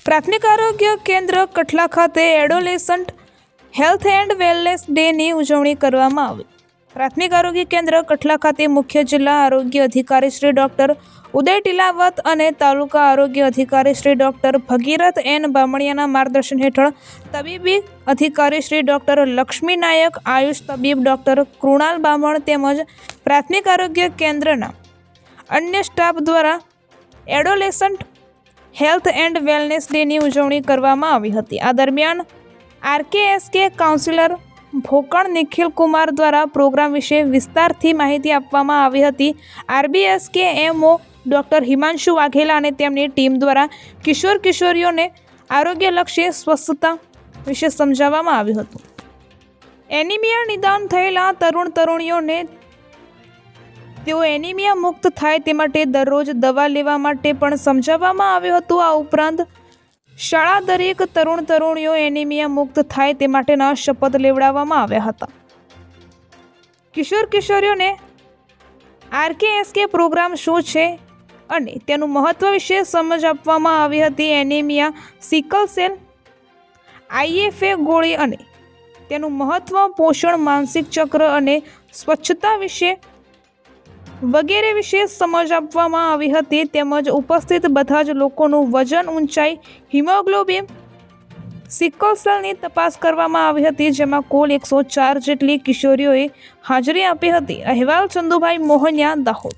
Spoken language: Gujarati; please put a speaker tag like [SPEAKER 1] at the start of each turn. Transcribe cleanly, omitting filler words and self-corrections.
[SPEAKER 1] પ્રાથમિક આરોગ્ય કેન્દ્ર કઠલા ખાતે એડોલેસન્ટ હેલ્થ એન્ડ વેલનેસ ડેની ઉજવણી કરવામાં આવી। પ્રાથમિક આરોગ્ય કેન્દ્ર કઠલા ખાતે મુખ્ય જિલ્લા આરોગ્ય અધિકારી શ્રી ડૉક્ટર ઉદય ટીલાવત અને તાલુકા આરોગ્ય અધિકારી શ્રી ડૉક્ટર ભગીરથ એન બામણિયાના માર્ગદર્શન હેઠળ તબીબી અધિકારી શ્રી ડૉક્ટર લક્ષ્મી નાયક, આયુષ તબીબ ડૉક્ટર કૃણાલ બામણ તેમજ પ્રાથમિક આરોગ્ય કેન્દ્રના અન્ય સ્ટાફ દ્વારા એડોલેસન્ટ હેલ્થ એન્ડ વેલનેસ ડેની ઉજવણી કરવામાં આવી હતી। આ દરમિયાન RKSK કાઉન્સિલર ભોકણ નિખિલ કુમાર દ્વારા પ્રોગ્રામ વિશે વિસ્તારથી માહિતી આપવામાં આવી હતી। RBSK MO doctor Himanshu Vaghela અને તેમની ટીમ દ્વારા કિશોર કિશોરીઓને આરોગ્યલક્ષી સ્વસ્થતા વિશે સમજાવવામાં આવ્યું હતું। એનિમિયા નિદાન થયેલા તરુણ તરુણીઓને તેઓ એનિમિયા મુક્ત થાય તે માટે દરરોજ દવા લેવા માટે પણ સમજાવવામાં આવ્યું હતું। આ ઉપરાંત શાળા દરેક તરુણ તરુણીઓ એનિમિયા મુક્ત થાય તે માટેના શપથ લેવડાવવામાં આવ્યા હતા। કિશોર કિશોરીઓને RKSK પ્રોગ્રામ શું છે અને તેનું મહત્વ વિશે સમજ આપવામાં આવી હતી। એનિમિયા, સિકલ સેલ, IFA ગોળી અને તેનું મહત્વ, પોષણ, માનસિક ચક્ર અને સ્વચ્છતા વિશે વગેરે વિશે સમજ આપવામાં આવી હતી। તેમજ ઉપસ્થિત બધા જ લોકોનું વજન, ઊંચાઈ, હિમોગ્લોબિન, સિકલ સેલની તપાસ કરવામાં આવી હતી, જેમાં કુલ 104 જેટલી કિશોરીઓએ હાજરી આપી હતી। અહેવાલ ચંદુભાઈ મોહનિયા, દાહોદ।